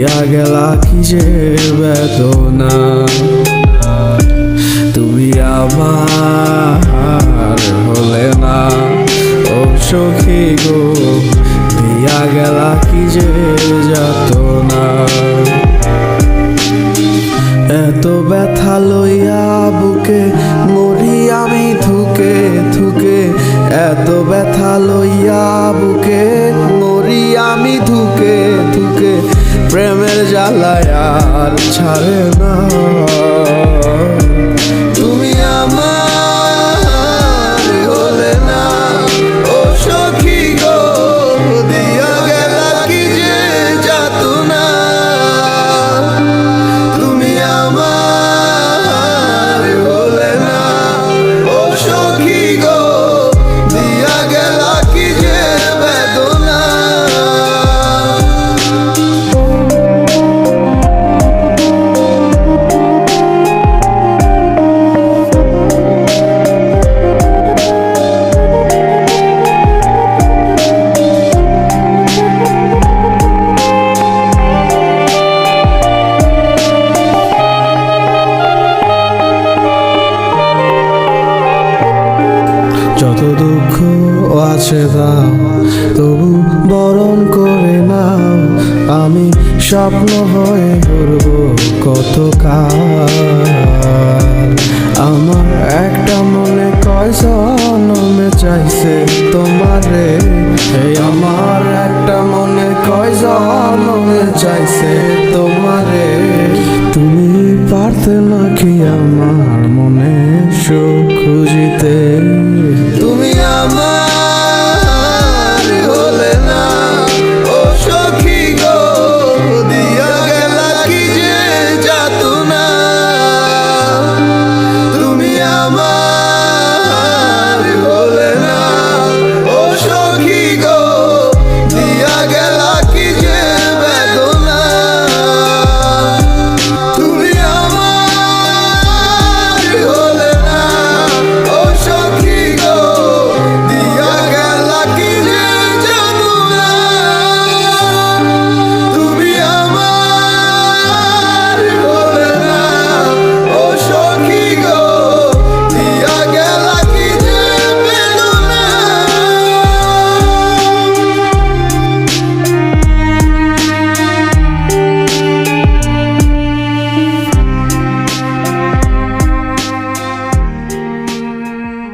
দিয়া গেলা কি যে বেদনা, তুমি আমার হলে না। ও সখী গো দিয়া গেলা কি যে যাতনা, এত ব্যথা লইয়া বুকে মরি আমি থুকে থুকে, এত ব্যথা লইয়া বুকে মরি আমি থুকে থুকে, প্রেমের জ্বালায় আর ছাড়ে না। তুমি আমার হলে না, ও সখী গো দিয়া গেলা কি যে যাতনা, তুমি আমার হলে না, ও সখী গো দিয়া গেলা কি যে বেদনা। যত দুঃখ আছে দাও তবু বরণ করে নাও, আমি স্বপ্ন হয়ে ঘুরব কত কাল। আমার একটা মনে কয় জনমে চাইছে তোমারে, এই আমার একটা মনে কয় জনমে চাইছে তোমারে। তুমি পারতে নাকি আমার মনে সুখ খুঁজিতে, তুমি আমার